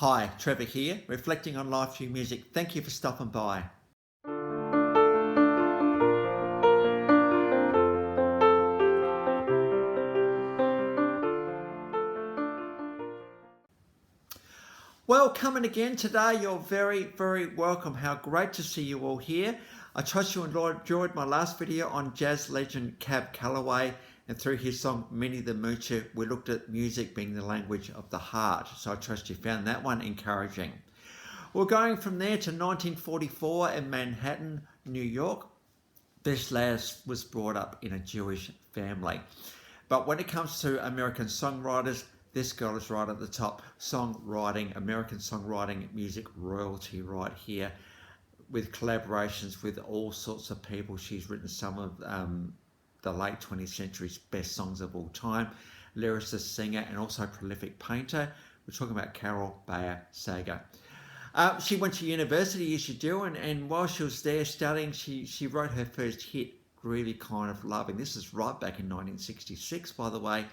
Hi, Trevor here, reflecting on life through music. Thank you for stopping by. Well, coming again today, you're very, very welcome. How great to see you all here. I trust you enjoyed my last video on jazz legend Cab Calloway, and through his song Minnie the Moocher, we looked at music being the language of the heart. So I trust you found that one encouraging. We're going from there to 1944 in Manhattan, New York. This lad was brought up in a Jewish family. But when it comes to American songwriters, this girl is right at the top. Songwriting, American songwriting, music royalty right here, with collaborations with all sorts of people. She's written some of the late 20th century's best songs of all time. Lyricist, singer, and also prolific painter. We're talking about Carol Bayer Sager. She went to university, as you do, and while she was there studying, she wrote her first hit, Groovy Kind of Loving. This is right back in 1966, by the way.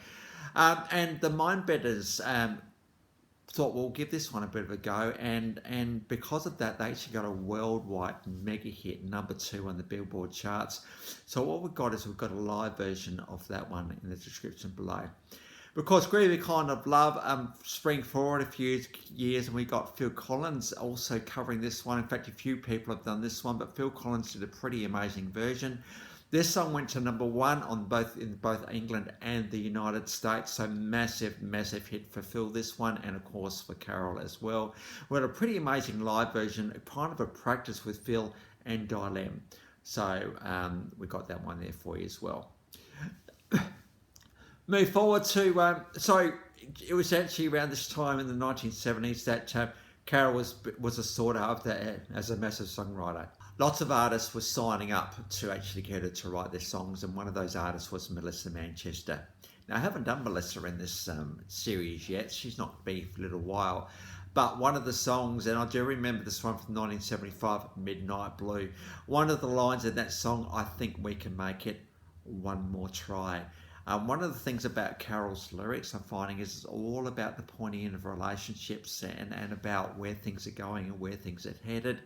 And the Mindbenders thought, we'll give this one a bit of a go, and because of that, they actually got a worldwide mega hit, #2 on the Billboard charts. So what we've got is we've got a live version of that one in the description below. Because Groovy Kind of Love, spring forward a few years, and we got Phil Collins also covering this one. In fact, a few people have done this one, but Phil Collins did a pretty amazing version. This song went to #1 in both England and the United States, so massive, massive hit for Phil, this one, and of course for Carol as well. We had a pretty amazing live version, kind of a practice with Phil and Dilem. So we got that one there for you as well. Move forward to, so it was actually around this time in the 1970s that Carol was a sought after as a massive songwriter. Lots of artists were signing up to actually get her to write their songs, and one of those artists was Melissa Manchester. Now, I haven't done Melissa in this series yet. She's not been for a little while. But one of the songs, and I do remember this one from 1975, Midnight Blue. One of the lines in that song, I think we can make it one more try. One of the things about Carol's lyrics I'm finding is it's all about the pointing in of relationships and about where things are going and where things are headed,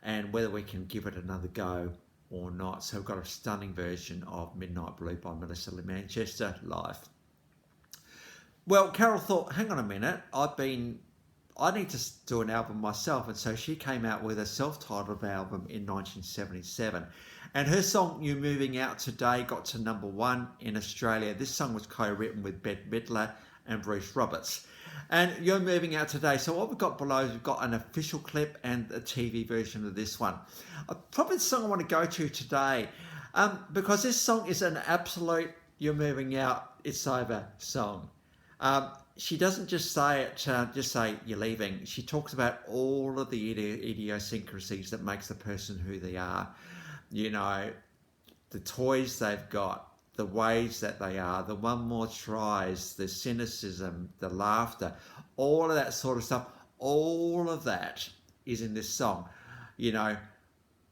and whether we can give it another go or not. So we've got a stunning version of Midnight Blue by Melissa Manchester live. Well, Carol thought, hang on a minute, I need to do an album myself, and so she came out with a self-titled album in 1977. And her song, You're Moving Out Today, got to #1 in Australia. This song was co-written with Bette Midler and Bruce Roberts. And You're Moving Out Today. So what we've got below is we've got an official clip and a TV version of this one. Probably the song I want to go to today, because this song is an absolute You're Moving Out, It's Over song. She doesn't just say it, just say you're leaving. She talks about all of the idiosyncrasies that makes the person who they are. You know, the toys they've got, the ways that they are, the one more tries, the cynicism, the laughter, all of that sort of stuff. All of that is in this song. You know,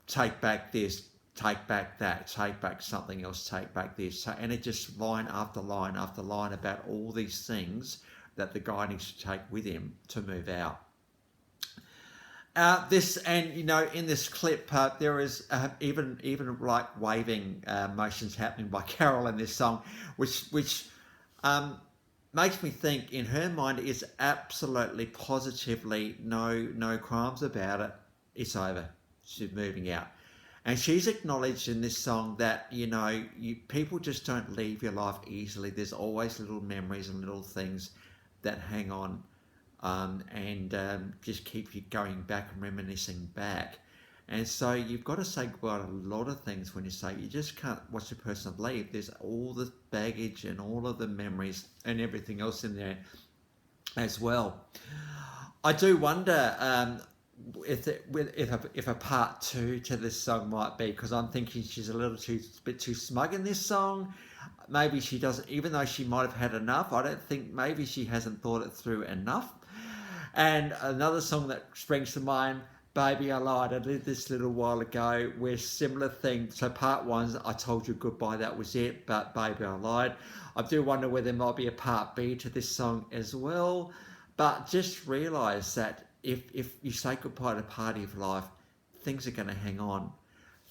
take back this, take back that, take back something else, take back this. And it just line after line after line about all these things that the guy needs to take with him to move out. In this clip, there is even like waving motions happening by Carol in this song, which makes me think in her mind is absolutely positively no qualms about it. It's over. She's moving out. And she's acknowledged in this song that, people just don't leave your life easily. There's always little memories and little things that hang on and just keep you going back and reminiscing back. And so you've got to say goodbye to a lot of things when you say you just can't watch a person leave. There's all the baggage and all of the memories and everything else in there as well. I do wonder if a part 2 to this song might be, because I'm thinking she's a bit too smug in this song. Maybe she doesn't, even though she might have had enough, I don't think maybe she hasn't thought it through enough. And another song that springs to mind, Baby I Lied, I did this a little while ago, where similar thing. So part 1, I told you goodbye, that was it, but Baby I Lied. I do wonder whether there might be a part B to this song as well. But just realise that if you say goodbye to party of life, things are going to hang on.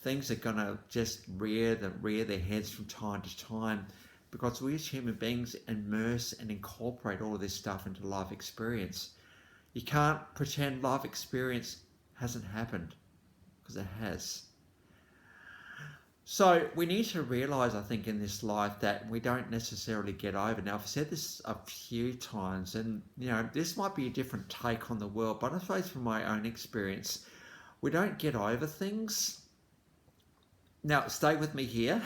Things are going to just rear their heads from time to time, because we as human beings immerse and incorporate all of this stuff into life experience. You can't pretend life experience hasn't happened, because it has. So we need to realise, I think, in this life that we don't necessarily get over. Now, I've said this a few times, and this might be a different take on the world, but I suppose from my own experience, we don't get over things. Now, stay with me here.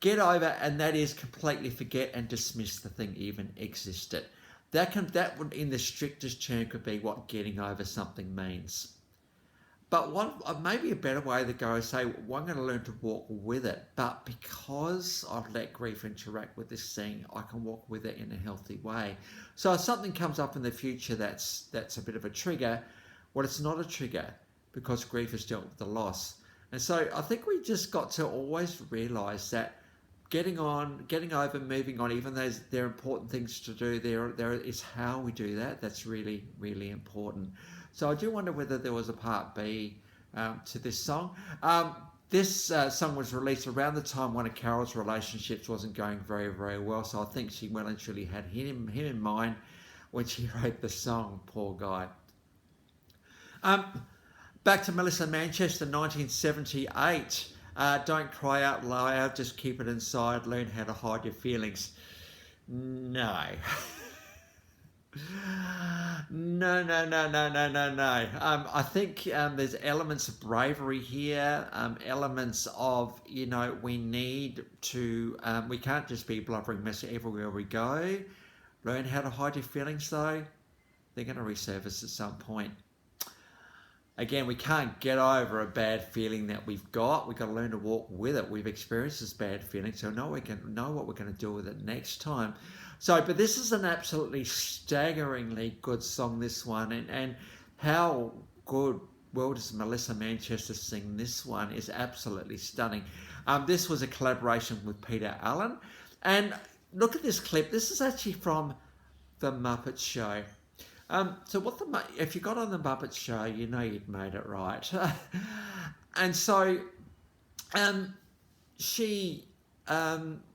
Get over, and that is completely forget and dismiss the thing even existed. That would, in the strictest term, could be what getting over something means. But maybe a better way to go is say, well, I'm going to learn to walk with it. But because I've let grief interact with this thing, I can walk with it in a healthy way. So if something comes up in the future that's a bit of a trigger, well, it's not a trigger, because grief has dealt with the loss. And so I think we just got to always realise that getting over, moving on, even though there are important things to do, there is how we do that. That's really, really important. So I do wonder whether there was a part B to this song. This song was released around the time one of Carol's relationships wasn't going very, very well. So I think she well and truly had him in mind when she wrote the song, poor guy. Back to Melissa Manchester, 1978. Don't cry out loud, just keep it inside, learn how to hide your feelings. No. No. I think there's elements of bravery here, elements of, we need to, we can't just be blubbering mess everywhere we go. Learn how to hide your feelings though. They're going to resurface at some point. Again, we can't get over a bad feeling that we've got. We've got to learn to walk with it. We've experienced this bad feeling, so know what we're going to do with it next time. So, but this is an absolutely staggeringly good song, this one, and how well does Melissa Manchester sing this one is absolutely stunning. This was a collaboration with Peter Allen, and look at this clip. This is actually from the Muppets show. So if you got on the Muppets show, you'd made it right. And so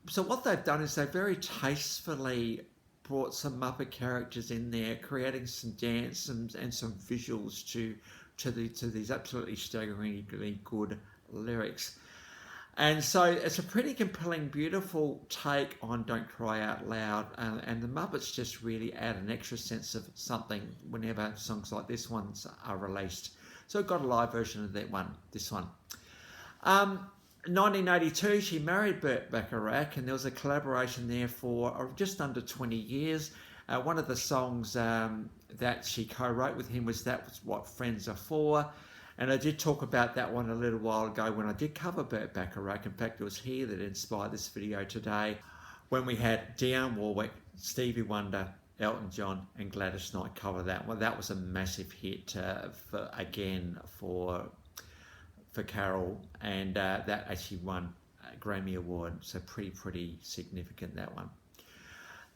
so what they've done is they've very tastefully brought some Muppet characters in there, creating some dance and some visuals to these absolutely staggeringly good lyrics. And so it's a pretty compelling, beautiful take on Don't Cry Out Loud. And the Muppets just really add an extra sense of something whenever songs like this ones are released. So I've got a live version of this one. 1982, she married Burt Bacharach, and there was a collaboration there for just under 20 years. One of the songs that she co-wrote with him was That Was What Friends Are For. And I did talk about that one a little while ago when I did cover Burt Bacharach. In fact, it was here that inspired this video today, when we had Dionne Warwick, Stevie Wonder, Elton John and Gladys Knight cover that. Well, that was a massive hit for Carol, and that actually won a Grammy Award. So pretty significant, that one.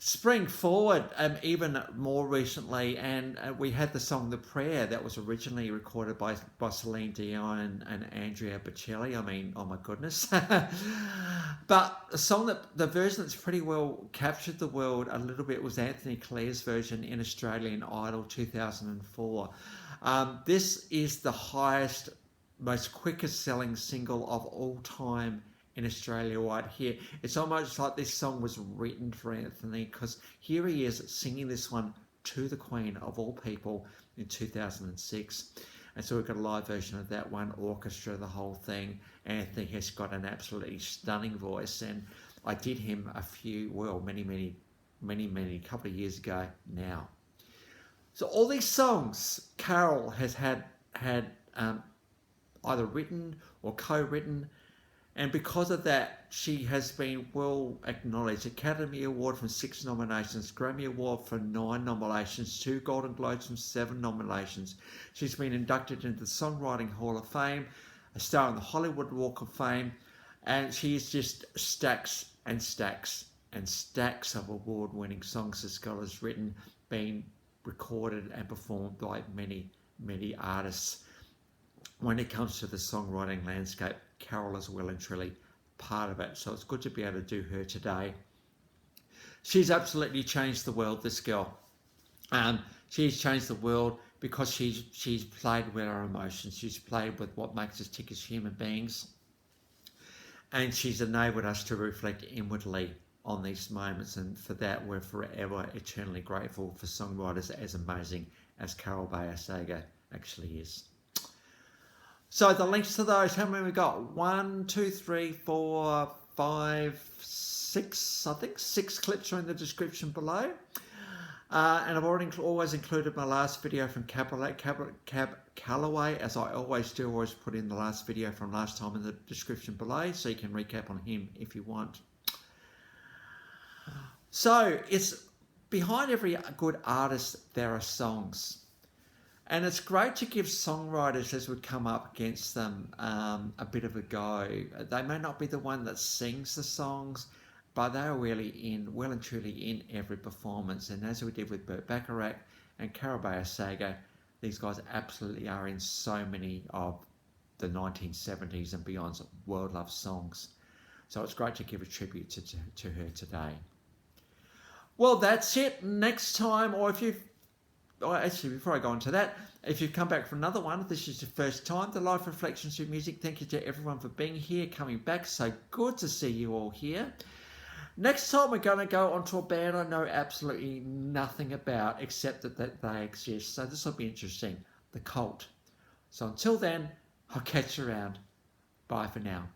Spring forward even more recently, and we had the song The Prayer that was originally recorded by Celine Dion and Andrea Bocelli. I mean, oh my goodness. But the version that's pretty well captured the world a little bit was Anthony Callea's version in Australian Idol 2004. This is the highest, most quickest selling single of all time in Australia right here. It's almost like this song was written for Anthony, because here he is singing this one to the Queen of all people in 2006. And so we've got a live version of that one, orchestra, the whole thing. Anthony has got an absolutely stunning voice, and I did him many couple of years ago now. So all these songs Carol has had either written or co-written, and because of that, she has been well acknowledged. Academy Award from 6 nominations, Grammy Award for 9 nominations, 2 Golden Globes from 7 nominations. She's been inducted into the Songwriting Hall of Fame, a star on the Hollywood Walk of Fame, and she's just stacks and stacks and stacks of award-winning songs that Scott has written. been recorded and performed by many, many artists. When it comes to the songwriting landscape, Carol is well and truly part of it. So it's good to be able to do her today. She's absolutely changed the world, this girl. She's changed the world because she's played with our emotions. She's played with what makes us tick as human beings. And she's enabled us to reflect inwardly on these moments. And for that, we're forever eternally grateful for songwriters as amazing as Carol Bayer Sager actually is. So the links to those, how many we got? 1, 2, 3, 4, 5, 6, I think 6 clips are in the description below. And I've always included my last video from Cab Calloway, as I always do, always put in the last video from last time in the description below, so you can recap on him if you want. So it's behind every good artist, there are songs. And it's great to give songwriters, as would come up against them, a bit of a go. They may not be the one that sings the songs, but they are really well and truly in every performance. And as we did with Burt Bacharach and Carol Bayer Sager, these guys absolutely are in so many of the 1970s and beyond's world-loved songs. So it's great to give a tribute to her today. Well, that's it. Next time, actually, before I go on to that, if you've come back for another one, if this is your first time, the Live Reflections through Music, thank you to everyone for being here, coming back. So good to see you all here. Next time, we're going to go onto a band I know absolutely nothing about, except that they exist. So this will be interesting. The Cult. So until then, I'll catch you around. Bye for now.